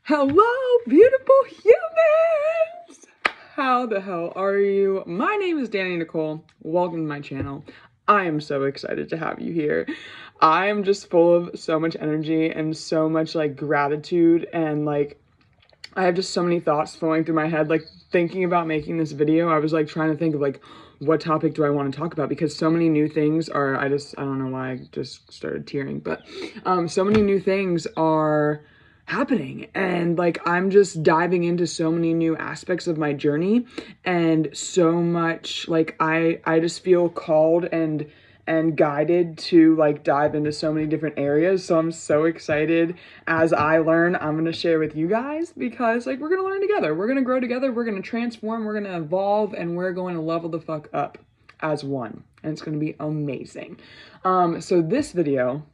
Hello, beautiful humans! How the hell are you? My name is Danny Nicole. Welcome to my channel. I am so excited to have you here. I am just full of so much energy and so much gratitude, and I have just so many thoughts flowing through my head. Thinking about making this video, I was trying to think of what topic do I want to talk about, because so many new things are, I don't know why I just started tearing, but so many new things are happening, and I'm just diving into so many new aspects of my journey, and so much I just feel called and guided to dive into so many different areas. So I'm so excited. As I learn, I'm going to share with you guys, because we're going to learn together, we're going to grow together, we're going to transform, we're going to evolve, and we're going to level the fuck up as one, and it's going to be amazing. So this video,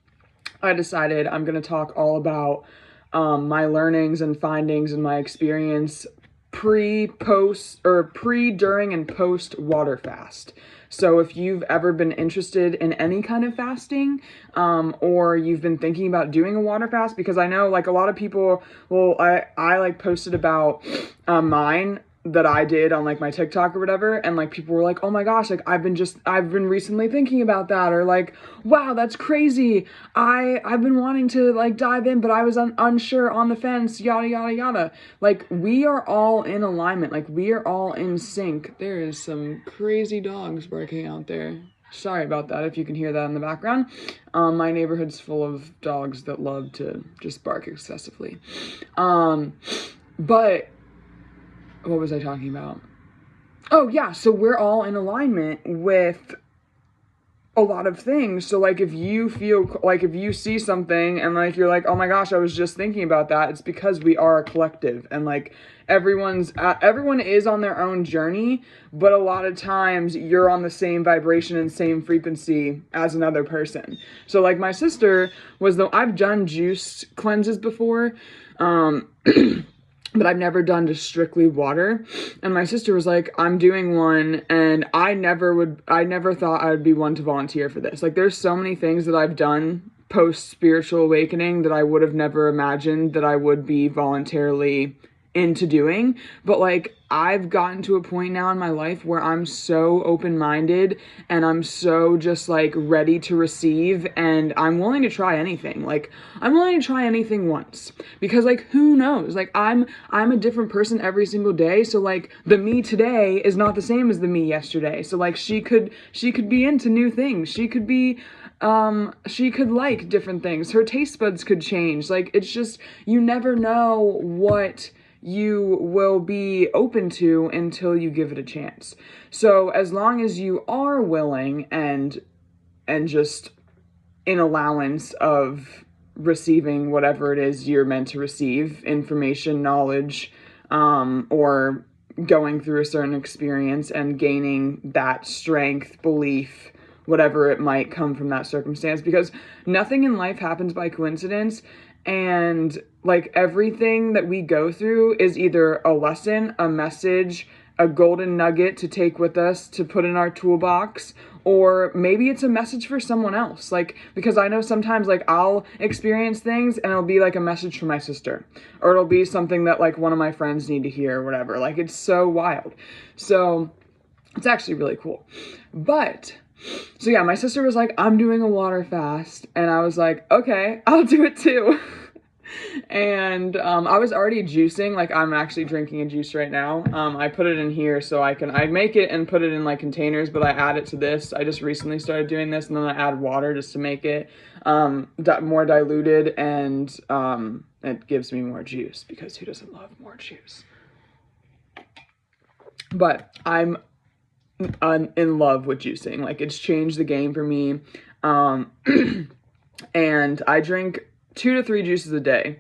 I decided I'm going to talk all about my learnings and findings and my experience pre, during, and post water fast. So if you've ever been interested in any kind of fasting, or you've been thinking about doing a water fast, because I know a lot of people, well, I posted about mine that I did on my TikTok or whatever, and people were like, oh my gosh, I've been recently thinking about that, or wow, that's crazy, I've been wanting to dive in, but I was unsure, on the fence, yada yada yada. We are all in alignment, we are all in sync. There is some crazy dogs barking out there. Sorry about that if you can hear that in the background. My neighborhood's full of dogs that love to just bark excessively. But what was I talking about? Oh yeah, so we're all in alignment with a lot of things. So if you feel if you see something and you're oh my gosh, I was just thinking about that, it's because we are a collective, and everyone is on their own journey, but a lot of times you're on the same vibration and same frequency as another person. So my sister was I've done juice cleanses before, but I've never done just strictly water. And my sister was I'm doing one, and I never thought I would be one to volunteer for this. There's so many things that I've done post spiritual awakening that I would have never imagined that I would be voluntarily into doing. But I've gotten to a point now in my life where I'm so open-minded, and I'm so just ready to receive, and I'm willing to try anything. I'm willing to try anything once, because who knows, I'm a different person every single day. So the me today is not the same as the me yesterday. So she could be into new things, she could be she could like different things, her taste buds could change. It's just, you never know what you will be open to until you give it a chance. So as long as you are willing and just in allowance of receiving whatever it is you're meant to receive, information, knowledge, or going through a certain experience and gaining that strength, belief, whatever it might come from that circumstance, because nothing in life happens by coincidence. And everything that we go through is either a lesson, a message, a golden nugget to take with us, to put in our toolbox, or maybe it's a message for someone else. Because I know sometimes I'll experience things and it'll be a message from my sister, or it'll be something that one of my friends need to hear or whatever. It's so wild. So it's actually really cool. But so yeah, my sister was I'm doing a water fast, and I was okay, I'll do it too. And I was already juicing. I'm actually drinking a juice right now. I put it in here so I make it and put it in containers, but I add it to this. I just recently started doing this, and then I add water just to make it more diluted, and it gives me more juice, because who doesn't love more juice? But I'm in love with juicing. It's changed the game for me. And I drink 2 to 3 juices a day.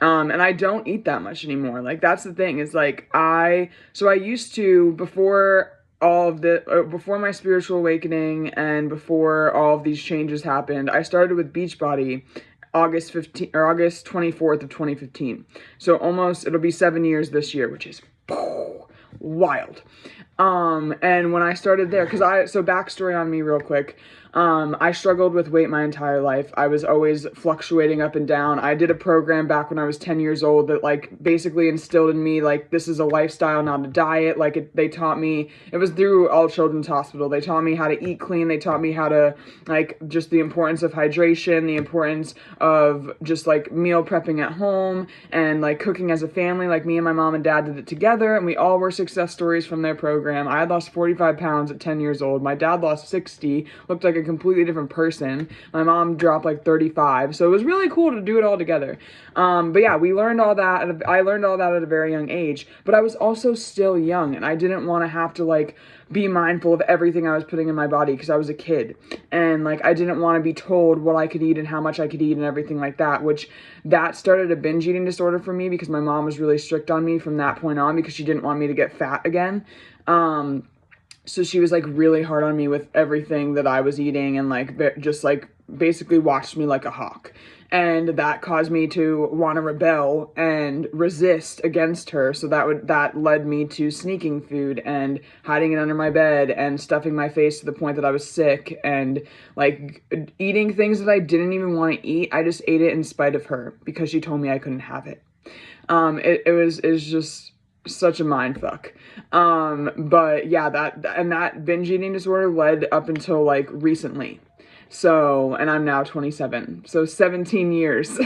And I don't eat that much anymore. That's the thing, is I used to, before my spiritual awakening and before all of these changes happened, I started with Beachbody August 24th of 2015. So it'll be 7 years this year, which is wild. And when I started there, so backstory on me real quick. I struggled with weight my entire life. I was always fluctuating up and down. I did a program back when I was 10 years old that like basically instilled in me like this is a lifestyle, not a diet. They taught me, it was through All Children's Hospital. They taught me how to eat clean. They taught me how to like just the importance of hydration, the importance of just like meal prepping at home and like cooking as a family. Like me and my mom and dad did it together, and we all were success stories from their program. I had lost 45 pounds at 10 years old. My dad lost 60, looked like a completely different person. My mom dropped like 35. So it was really cool to do it all together. But yeah, we learned all that. I learned all that at a very young age, but I was also still young, and I didn't want to have to like be mindful of everything I was putting in my body because I was a kid, and like I didn't want to be told what I could eat and how much I could eat and everything like that, which that started a binge eating disorder for me because my mom was really strict on me from that point on because she didn't want me to get fat again. So she was like really hard on me with everything that I was eating, and like just like basically watched me like a hawk. And that caused me to want to rebel and resist against her. So that led me to sneaking food and hiding it under my bed and stuffing my face to the point that I was sick and like eating things that I didn't even want to eat. I just ate it in spite of her because she told me I couldn't have it. It was just such a mind fuck. But yeah, that binge eating disorder led up until like recently. So, and I'm now 27, so 17 years.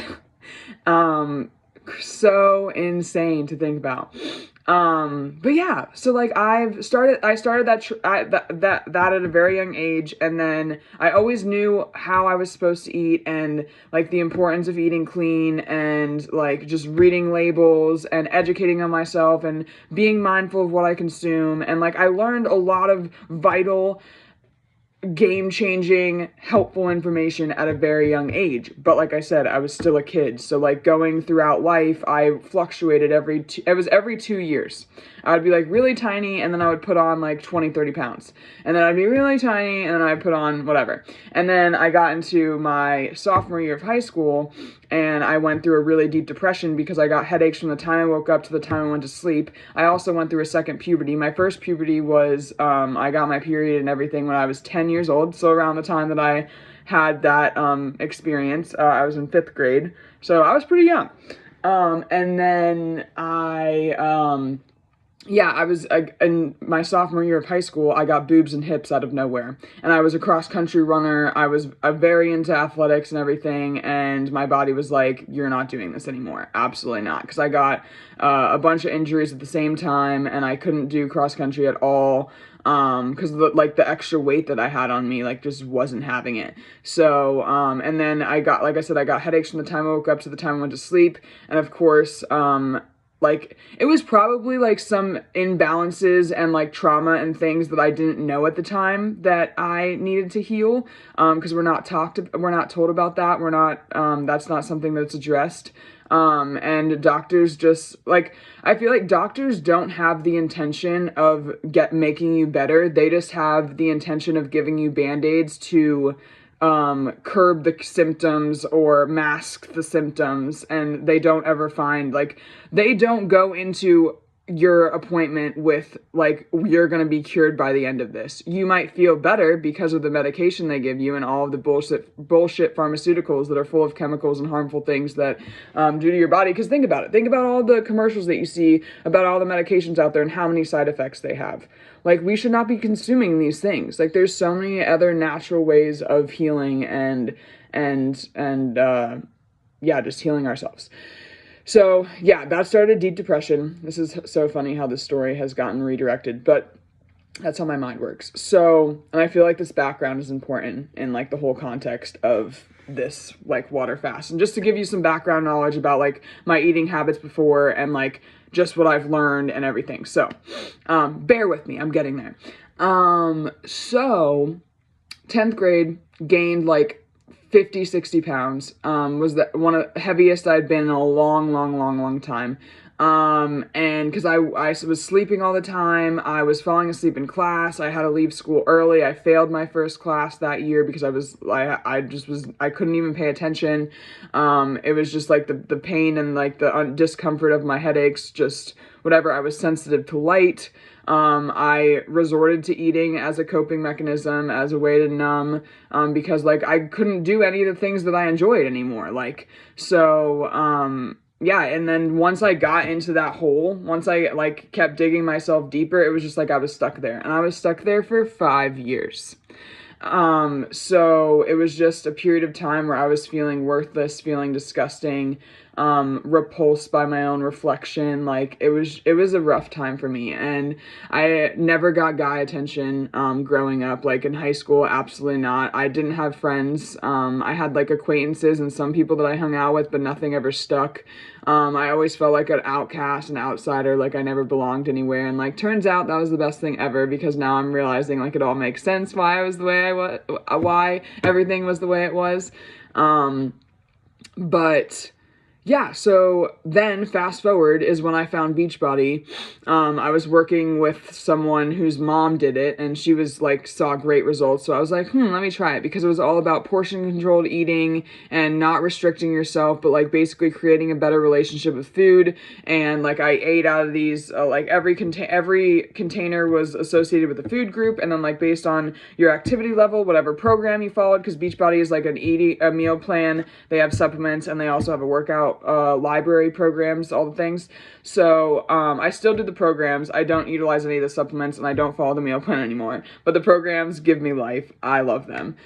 So insane to think about. But yeah, so like I started that at a very young age, and then I always knew how I was supposed to eat and like the importance of eating clean and like just reading labels and educating on myself and being mindful of what I consume. And like I learned a lot of vital, game-changing, helpful information at a very young age. But like I said, I was still a kid. So like going throughout life, I fluctuated it was every 2 years. I would be like really tiny, and then I would put on like 20-30 pounds. And then I'd be really tiny, and then I'd put on whatever. And then I got into my sophomore year of high school, and I went through a really deep depression because I got headaches from the time I woke up to the time I went to sleep. I also went through a second puberty. My first puberty was, I got my period and everything when I was 10 years old. So around the time that I had that experience, I was in 5th grade. So I was pretty young. And then I was in my sophomore year of high school, I got boobs and hips out of nowhere. And I was a cross-country runner. I was very into athletics and everything. And my body was like, you're not doing this anymore. Absolutely not. Because I got a bunch of injuries at the same time, and I couldn't do cross-country at all. Because the extra weight that I had on me, like, just wasn't having it. So, and then I got headaches from the time I woke up to the time I went to sleep. And of course, like, it was probably, like, some imbalances and, like, trauma and things that I didn't know at the time that I needed to heal, because we're not told about that. That's not something that's addressed. And doctors just, like, I feel like doctors don't have the intention of making you better. They just have the intention of giving you Band-Aids to curb the symptoms or mask the symptoms, and they don't ever they don't go into your appointment with like, you're gonna be cured by the end of this. You might feel better because of the medication they give you and all of the bullshit pharmaceuticals that are full of chemicals and harmful things that do to your body. Because think about all the commercials that you see about all the medications out there and how many side effects they have. Like, we should not be consuming these things. Like, there's so many other natural ways of healing and just healing ourselves. So, yeah, that started deep depression. This is so funny how this story has gotten redirected, but that's how my mind works. So, and I feel like this background is important in, like, the whole context of this, like, water fast. And just to give you some background knowledge about, like, my eating habits before and, like, just what I've learned and everything. So, bear with me. I'm getting there. So, 10th grade, gained, like, 50-60 pounds, was one of the heaviest I'd been in a long time. And because I was sleeping all the time, I was falling asleep in class, I had to leave school early, I failed my first class that year because I couldn't even pay attention. It was just like the pain and like the discomfort of my headaches, just whatever. I was sensitive to light. I resorted to eating as a coping mechanism, as a way to numb, because like I couldn't do any of the things that I enjoyed anymore. Yeah, and then once I got into that hole, once I like kept digging myself deeper, it was just like I was stuck there, and I was stuck there for 5 years. So it was just a period of time where I was feeling worthless, feeling disgusting, repulsed by my own reflection. Like it was a rough time for me, and I never got guy attention, growing up. Like in high school, absolutely not. I didn't have friends. I had like acquaintances and some people that I hung out with, but nothing ever stuck. I always felt like an outcast, an outsider, like I never belonged anywhere. And like, turns out that was the best thing ever, because now I'm realizing like it all makes sense why I was the way I was, why everything was the way it was. But yeah, so then fast forward is when I found Beachbody. I was working with someone whose mom did it, and she was like, saw great results. So I was like, let me try it, because it was all about portion controlled eating and not restricting yourself, but like basically creating a better relationship with food. And like I ate out of these, like every container was associated with a food group, and then like based on your activity level, whatever program you followed, because Beachbody is like a meal plan. They have supplements, and they also have a workout library programs, all the things. So I still do the programs. I don't utilize any of the supplements, and I don't follow the meal plan anymore, but the programs give me life. I love them.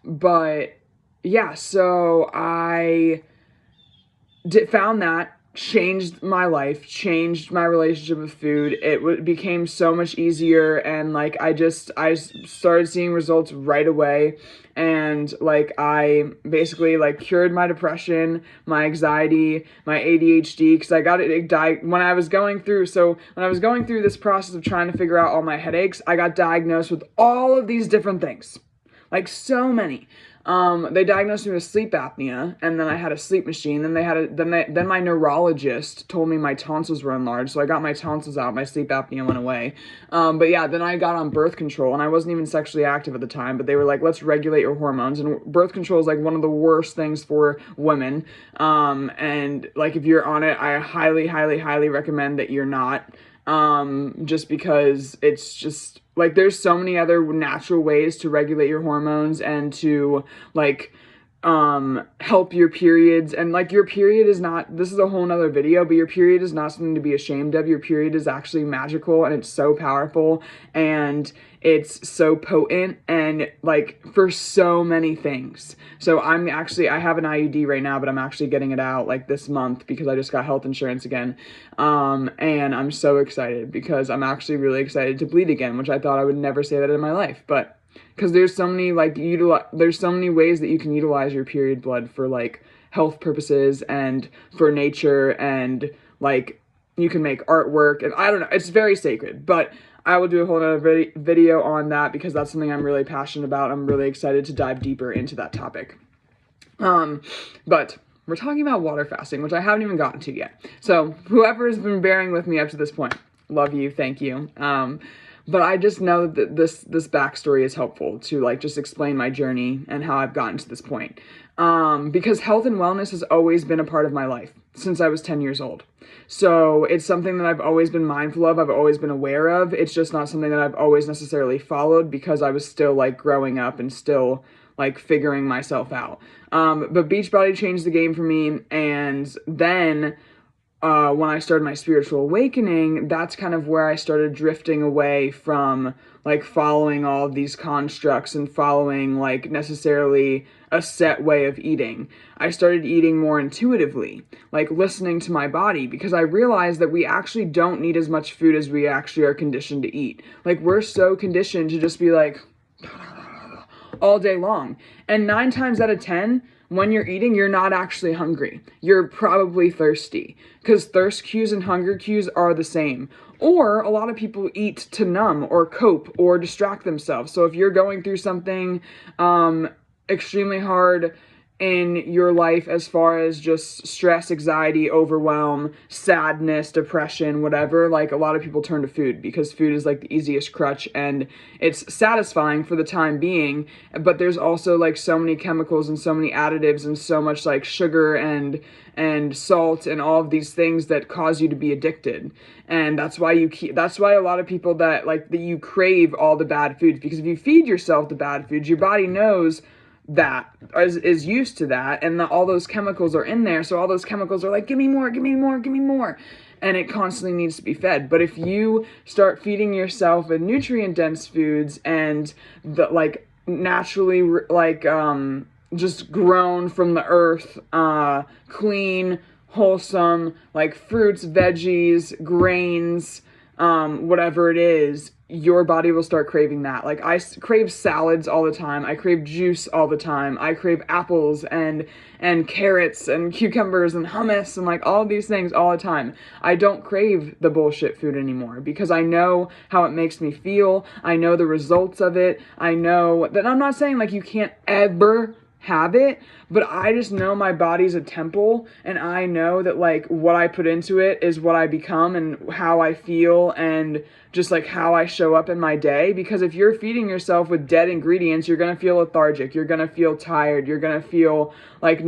But yeah, so I found that, changed my life, changed my relationship with food. It became so much easier, and like I started seeing results right away. And like I basically like cured my depression, my anxiety, my ADHD, because I got it when I was going through this process of trying to figure out all my headaches. I got diagnosed with all of these different things, like so many. They diagnosed me with sleep apnea, and then I had a sleep machine. Then my neurologist told me my tonsils were enlarged, so I got my tonsils out. My sleep apnea went away. But yeah, then I got on birth control, and I wasn't even sexually active at the time, but they were like, let's regulate your hormones. And birth control is like one of the worst things for women. And like if you're on it, I highly, highly, highly recommend that you're not. Just because it's just like there's so many other natural ways to regulate your hormones and to like help your periods. And like your period is not, this is a whole nother video, but your period is not something to be ashamed of. Your period is actually magical, and it's so powerful, and it's so potent, and like for so many things. So I have an IUD right now, but I'm actually getting it out like this month because I just got health insurance again. And I'm so excited because I'm actually really excited to bleed again, which I thought I would never say that in my life, but because there's so many there's so many ways that you can utilize your period blood for like health purposes and for nature, and like you can make artwork, and I don't know, it's very sacred. But I will do a whole other video on that because that's something I'm really passionate about. I'm really excited to dive deeper into that topic. But we're talking about water fasting, which I haven't even gotten to yet. So whoever has been bearing with me up to this point, love you, thank you. But I just know that this backstory is helpful to like just explain my journey and how I've gotten to this point. Because health and wellness has always been a part of my life since I was 10 years old. So it's something that I've always been mindful of. I've always been aware of. It's just not something that I've always necessarily followed because I was still like growing up and still like figuring myself out. But Beachbody changed the game for me. And then when I started my spiritual awakening, that's kind of where I started drifting away from like following all of these constructs and following like necessarily a set way of eating. I started eating more intuitively, like listening to my body, because I realized that we actually don't need as much food as we actually are conditioned to eat. Like we're so conditioned to just be like all day long. And 9 times out of 10, when you're eating, you're not actually hungry. You're probably thirsty, because thirst cues and hunger cues are the same. Or a lot of people eat to numb or cope or distract themselves. So if you're going through something extremely hard in your life as far as just stress, anxiety, overwhelm, sadness, depression, whatever, like a lot of people turn to food because food is like the easiest crutch and it's satisfying for the time being, but there's also like so many chemicals and so many additives and so much like sugar and salt and all of these things that cause you to be addicted. And that's why a lot of people that you crave all the bad foods, because if you feed yourself the bad foods, your body knows that is used to that, and all those chemicals are in there, so all those chemicals are like, give me more, give me more, give me more, and it constantly needs to be fed. But if you start feeding yourself with nutrient dense foods and the like naturally just grown from the earth, clean, wholesome, like fruits, veggies, grains, whatever it is, your body will start craving that. Like I crave salads all the time. I crave juice all the time. I crave apples and carrots and cucumbers and hummus and like all of these things all the time. I don't crave the bullshit food anymore because I know how it makes me feel. I know the results of it. I know that, I'm not saying like you can't ever have it, but I just know my body's a temple, and I know that like what I put into it is what I become and how I feel and just like how I show up in my day. Because if you're feeding yourself with dead ingredients, you're going to feel lethargic, you're going to feel tired, you're going to feel like you're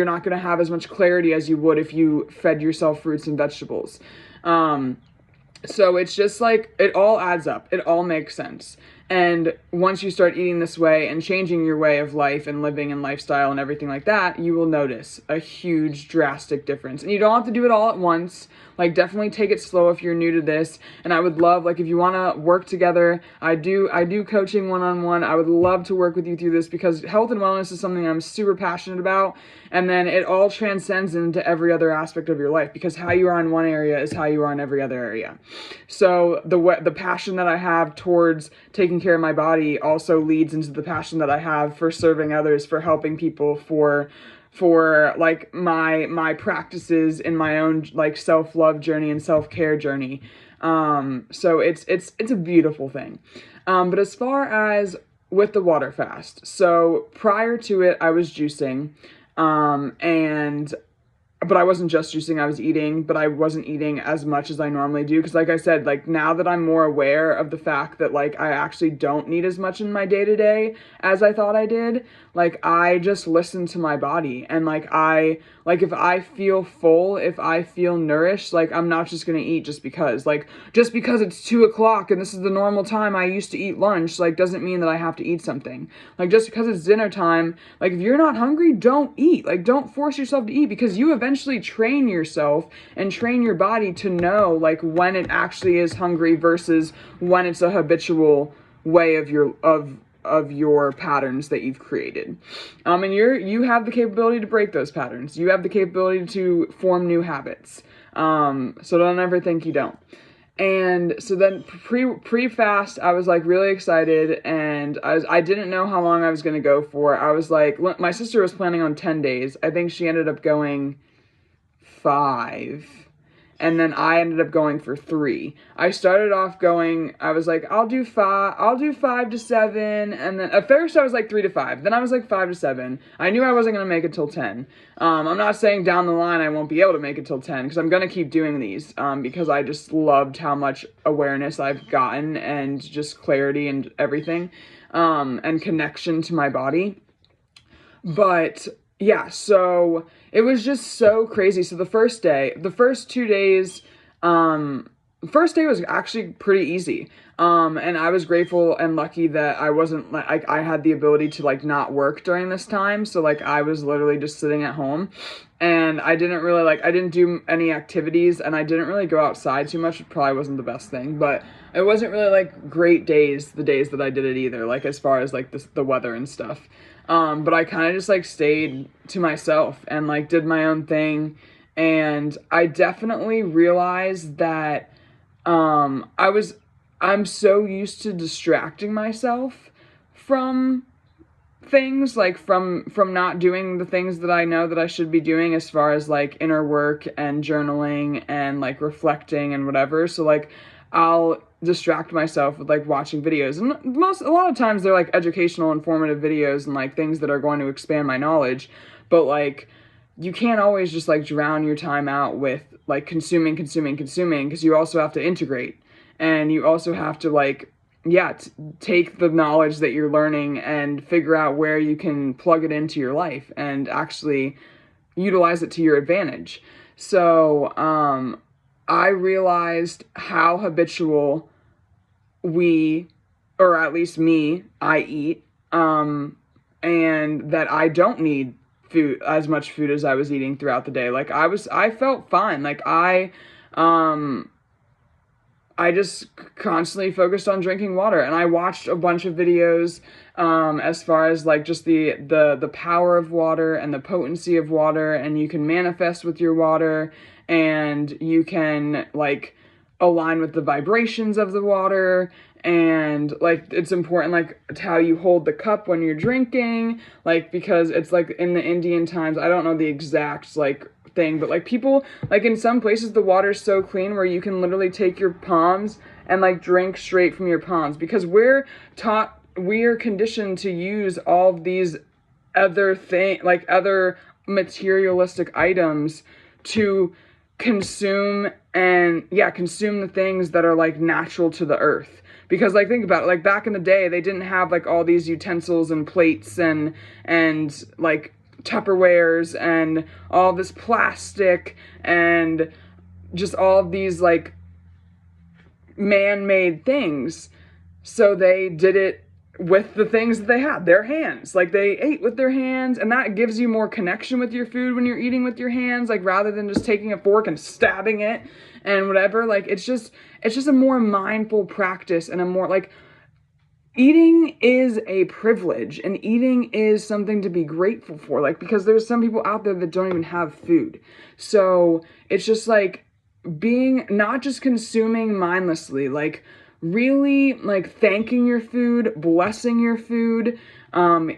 not going to have as much clarity as you would if you fed yourself fruits and vegetables. So it's just like, it all adds up, it all makes sense. And once you start eating this way and changing your way of life and living and lifestyle and everything like that, you will notice a huge drastic difference. And you don't have to do it all at once. Like definitely take it slow if you're new to this. And I would love, like if you want to work together, I do coaching one-on-one. I would love to work with you through this because health and wellness is something I'm super passionate about. And then it all transcends into every other aspect of your life, because how you are in one area is how you are in every other area. So the passion that I have towards taking care of my body also leads into the passion that I have for serving others, for helping people, for like my practices in my own like self-love journey and self-care journey. So it's a beautiful thing. But as far as with the water fast, so prior to it, I was juicing, but I wasn't just juicing, I was eating, but I wasn't eating as much as I normally do. Because like I said, like now that I'm more aware of the fact that like I actually don't need as much in my day-to-day as I thought I did, like I just listen to my body. And like if I feel full, if I feel nourished, like I'm not just gonna eat just because it's 2:00 and this is the normal time I used to eat lunch, like doesn't mean that I have to eat something. Like just because it's dinner time, like if you're not hungry, don't eat. Like don't force yourself to eat, because you eventually train yourself and train your body to know like when it actually is hungry versus when it's a habitual way of your patterns that you've created. And you have the capability to break those patterns. You have the capability to form new habits. So don't ever think you don't. And so then pre-fast, I was like really excited, and I didn't know how long I was going to go for. I was like, my sister was planning on 10 days. I think she ended up going 5. And then I ended up going for 3. I started off going, I was like, I'll do 5 to 7. And then at first I was like 3 to 5. Then I was like 5 to 7. I knew I wasn't going to make it till 10. I'm not saying down the line I won't be able to make it till 10, because I'm going to keep doing these, because I just loved how much awareness I've gotten and just clarity and everything, and connection to my body. But yeah, so it was just so crazy. So the first 2 days, the first day was actually pretty easy. And I was grateful and lucky that I wasn't like, I had the ability to like not work during this time. So like I was literally just sitting at home, and I didn't do any activities, and I didn't really go outside too much. It probably wasn't the best thing, but it wasn't really like great days, the days that I did it either, like as far as like the weather and stuff. But I kind of just like stayed to myself and like did my own thing. And I definitely realized that I'm so used to distracting myself from things, like from not doing the things that I know that I should be doing as far as like inner work and journaling and like reflecting and whatever. So like I'll distract myself with like watching videos. And a lot of times they're like educational, informative videos and like things that are going to expand my knowledge. But like, you can't always just like drown your time out with like consuming, because you also have to integrate, and you also have to like, yeah, take the knowledge that you're learning and figure out where you can plug it into your life and actually utilize it to your advantage. So, I realized how habitual or at least me, I eat, and that I don't need as much food as I was eating throughout the day. Like I felt fine. Like I just constantly focused on drinking water, and I watched a bunch of videos as far as like just the power of water and the potency of water, and you can manifest with your water, and you can like align with the vibrations of the water, and like it's important like how you hold the cup when you're drinking, like because it's like in the Indian times, I don't know the exact like thing, but like people like in some places the water's so clean where you can literally take your palms and like drink straight from your palms, because we're conditioned to use all of these other materialistic items to consume the things that are like natural to the earth. Because like think about it, like back in the day they didn't have like all these utensils and plates and like Tupperwares and all this plastic and just all of these like man-made things. So they did it with the things that they had, their hands. Like they ate with their hands, and that gives you more connection with your food when you're eating with your hands, like rather than just taking a fork and stabbing it and whatever. Like it's just a more mindful practice, and a more like, eating is a privilege, and eating is something to be grateful for, like because there's some people out there that don't even have food. So it's just like being not just consuming mindlessly, like really like thanking your food, blessing your food,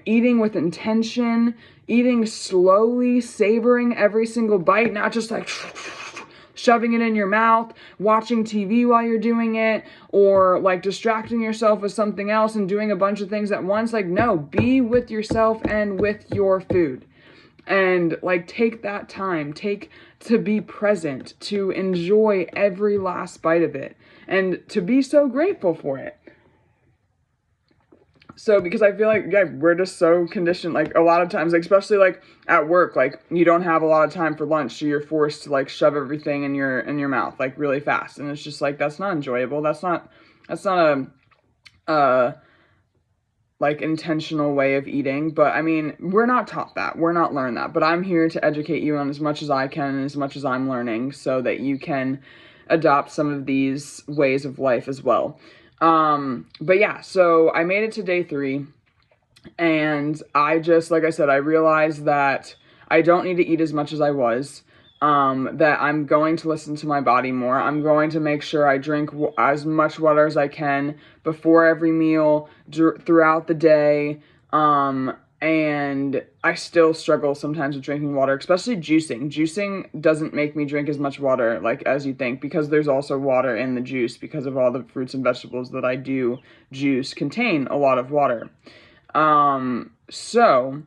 eating with intention, eating slowly, savoring every single bite, not just like shoving it in your mouth, watching TV while you're doing it, or like distracting yourself with something else and doing a bunch of things at once. Like, no, be with yourself and with your food. And like take that time, to be present, to enjoy every last bite of it, and to be so grateful for it. So, because I feel like, yeah, we're just so conditioned, like a lot of times, like, especially like at work, like you don't have a lot of time for lunch, so you're forced to like shove everything in your mouth like really fast, and it's just like, that's not enjoyable. That's not a like intentional way of eating. But I mean, we're not taught that, we're not learned that, but I'm here to educate you on as much as I can and as much as I'm learning, so that you can adopt some of these ways of life as well. But yeah, so I made it to day 3, and I just, like I said, I realized that I don't need to eat as much as I was, that I'm going to listen to my body more. I'm going to make sure I drink as much water as I can before every meal, throughout the day, and I still struggle sometimes with drinking water, especially juicing. Juicing doesn't make me drink as much water like as you think, because there's also water in the juice, because of all the fruits and vegetables that I do juice contain a lot of water. So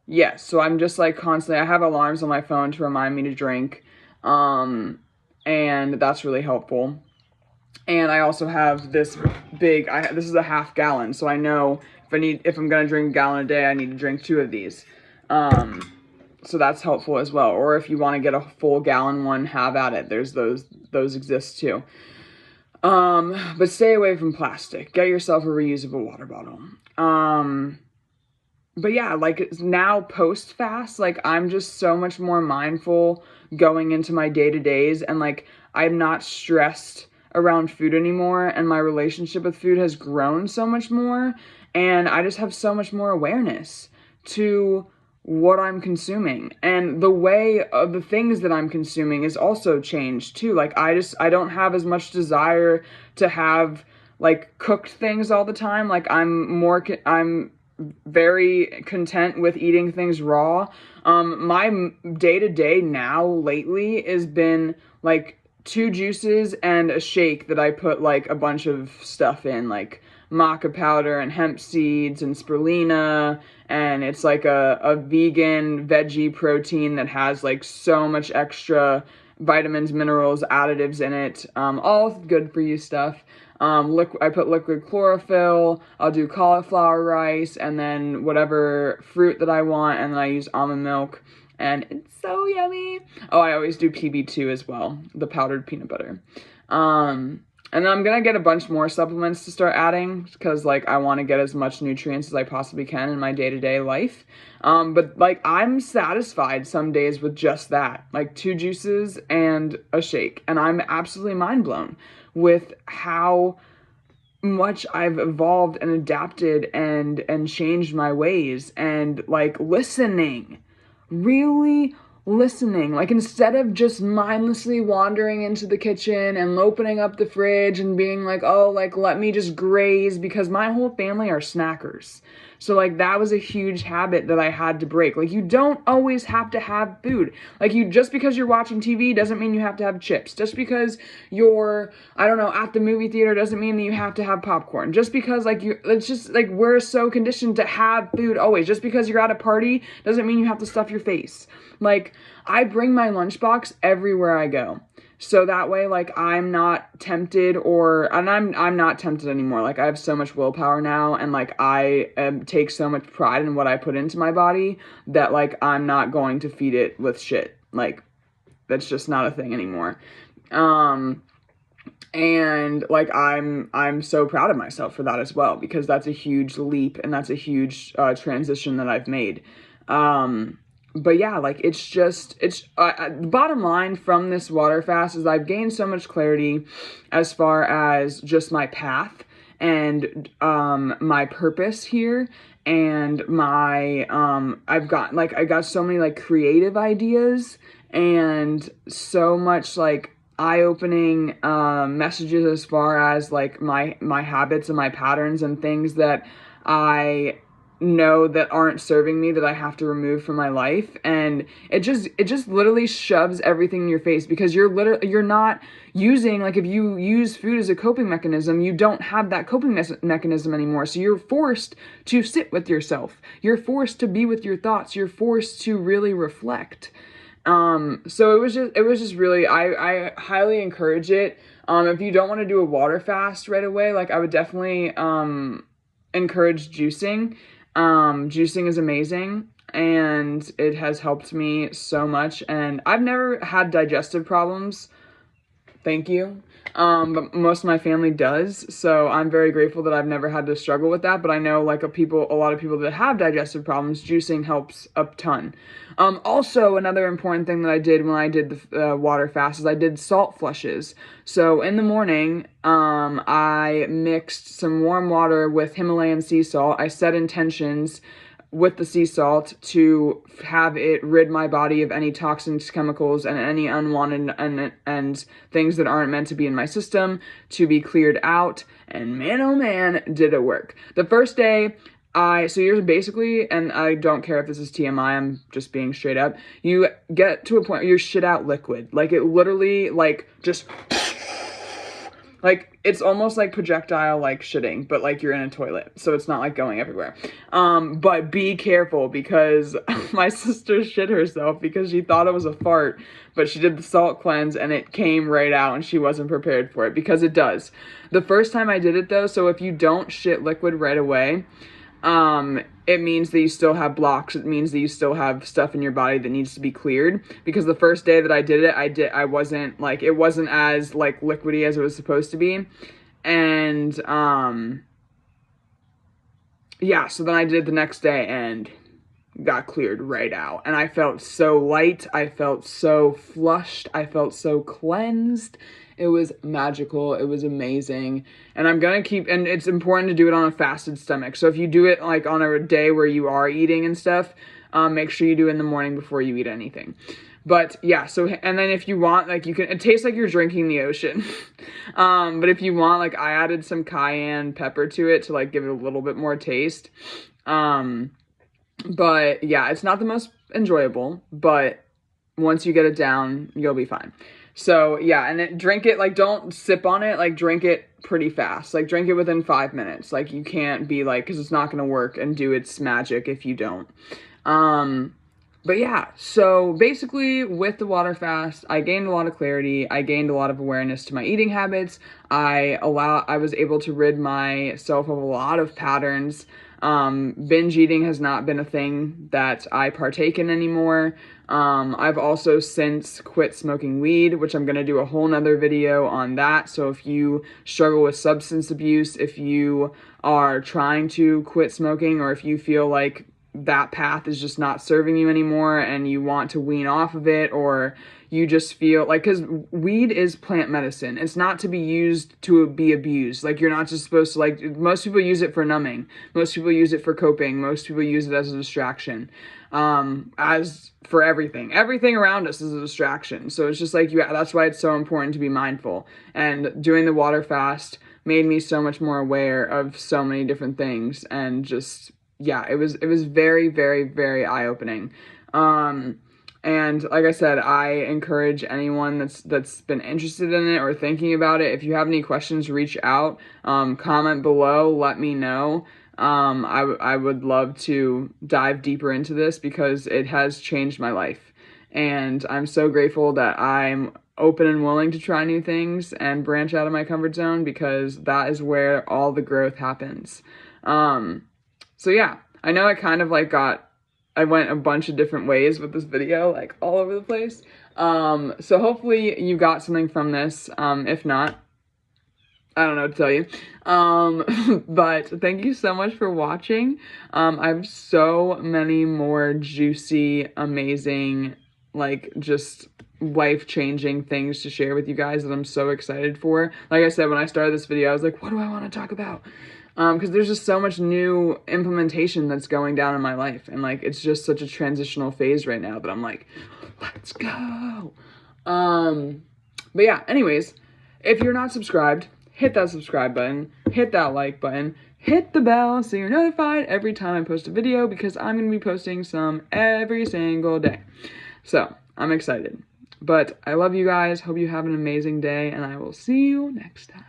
yes, so I'm just like constantly, I have alarms on my phone to remind me to drink, and that's really helpful. And I also have this this is a half gallon, so I know if I'm gonna drink a gallon a day, I need to drink 2 of these. So that's helpful as well. Or if you want to get a full gallon one, have at it. There's those exist too. But stay away from plastic. Get yourself a reusable water bottle. But yeah, like now post fast, like I'm just so much more mindful going into my day-to-days, and like I'm not stressed around food anymore, and my relationship with food has grown so much more, and I just have so much more awareness to what I'm consuming, and the way of the things that I'm consuming is also changed too. Like I don't have as much desire to have like cooked things all the time. Like I'm very content with eating things raw. My day-to-day now lately has been like 2 juices and a shake that I put like a bunch of stuff in, like maca powder and hemp seeds and spirulina, and it's like a vegan veggie protein that has like so much extra vitamins, minerals, additives in it, all good for you stuff. I put liquid chlorophyll, I'll do cauliflower rice, and then whatever fruit that I want, and then I use almond milk, and it's so yummy. Oh, I always do PB2 as well, the powdered peanut butter. And then I'm gonna get a bunch more supplements to start adding, because like I want to get as much nutrients as I possibly can in my day-to-day life. But like I'm satisfied some days with just that, like 2 juices and a shake, and I'm absolutely mind blown with how much I've evolved and adapted and changed my ways, and like listening, really listening. Like instead of just mindlessly wandering into the kitchen and opening up the fridge and being like, oh, like let me just graze, because my whole family are snackers. So like that was a huge habit that I had to break. Like you don't always have to have food. Like just because you're watching TV doesn't mean you have to have chips. Just because you're, I don't know, at the movie theater doesn't mean that you have to have popcorn. Just because like it's just like we're so conditioned to have food always. Just because you're at a party doesn't mean you have to stuff your face. Like I bring my lunchbox everywhere I go. So that way, like, I'm not tempted and I'm not tempted anymore. Like, I have so much willpower now, and, like, I take so much pride in what I put into my body that, like, I'm not going to feed it with shit. Like, that's just not a thing anymore. And, like, I'm so proud of myself for that as well, because that's a huge leap, and that's a huge transition that I've made. But yeah, like it's bottom line from this water fast is I've gained so much clarity as far as just my path and my purpose here, and my I got so many like creative ideas and so much like eye-opening messages as far as like my habits and my patterns and things that I know that aren't serving me that I have to remove from my life. And it just literally shoves everything in your face, because you're not using, like if you use food as a coping mechanism, you don't have that coping mechanism anymore. So you're forced to sit with yourself. You're forced to be with your thoughts. You're forced to really reflect. So it was just really, I highly encourage it. If you don't want to do a water fast right away, like I would definitely, encourage juicing. Juicing is amazing, and it has helped me so much, and I've never had digestive problems, thank you, but most of my family does, so I'm very grateful that I've never had to struggle with that. But I know like a lot of people that have digestive problems, juicing helps a ton. Also, another important thing that I did when I did the water fast is I did salt flushes. So in the morning, I mixed some warm water with Himalayan sea salt. I set intentions with the sea salt to have it rid my body of any toxins, chemicals, and any unwanted and things that aren't meant to be in my system to be cleared out. And man, oh man, did it work. The first day, so you're basically, and I don't care if this is TMI, I'm just being straight up, you get to a point where you shit out liquid. Like it literally, like just, like it's almost like projectile like shitting, but like you're in a toilet, so it's not like going everywhere. But be careful, because my sister shit herself because she thought it was a fart, but she did the salt cleanse and it came right out, and she wasn't prepared for it, because it does. The first time I did it though, so if you don't shit liquid right away, it means that you still have blocks. It means that you still have stuff in your body that needs to be cleared. Because the first day that I did it, I wasn't like, it wasn't as like liquidy as it was supposed to be. And, yeah, so then I did it the next day and got cleared right out. And I felt so light. I felt so flushed. I felt so cleansed. It was magical. It was amazing. And I'm going to keep, and it's important to do it on a fasted stomach. So if you do it like on a day where you are eating and stuff, make sure you do it in the morning before you eat anything. But yeah, so, and then if you want, like you can, it tastes like you're drinking the ocean. But if you want, like I added some cayenne pepper to it to like give it a little bit more taste. But yeah, it's not the most enjoyable, but once you get it down, you'll be fine. So yeah, and drink it, like, don't sip on it, like, drink it pretty fast. Like, drink it within 5 minutes. Like, you can't be like, because it's not going to work and do its magic if you don't. But yeah, so basically with the water fast, I gained a lot of clarity. I gained a lot of awareness to my eating habits. I was able to rid myself of a lot of patterns. Binge eating has not been a thing that I partake in anymore. I've also since quit smoking weed, which I'm going to do a whole nother video on that. So if you struggle with substance abuse, if you are trying to quit smoking, or if you feel like that path is just not serving you anymore and you want to wean off of it, or you just feel like, because weed is plant medicine. It's not to be used to be abused. Like, you're not just supposed to, like, most people use it for numbing. Most people use it for coping. Most people use it as a distraction. As for everything around us is a distraction. So it's just like, that's why it's so important to be mindful. And doing the water fast made me so much more aware of so many different things, and just, yeah, it was very, very, very eye-opening. And like I said, I encourage anyone that's been interested in it or thinking about it, if you have any questions, reach out, comment below, let me know. I would love to dive deeper into this because it has changed my life. And I'm so grateful that I'm open and willing to try new things and branch out of my comfort zone, because that is where all the growth happens. So yeah, I know I kind of like I went a bunch of different ways with this video, like all over the place. So hopefully you got something from this. If not, I don't know what to tell you. But thank you so much for watching. I have so many more juicy, amazing, like, just life-changing things to share with you guys that I'm so excited for. Like I said, when I started this video, I was like, what do I want to talk about? Because there's just so much new implementation that's going down in my life. And, like, it's just such a transitional phase right now that I'm like, let's go. But yeah, anyways, if you're not subscribed, hit that subscribe button, hit that like button, hit the bell so you're notified every time I post a video, because I'm going to be posting some every single day. So, I'm excited. But I love you guys. Hope you have an amazing day, and I will see you next time.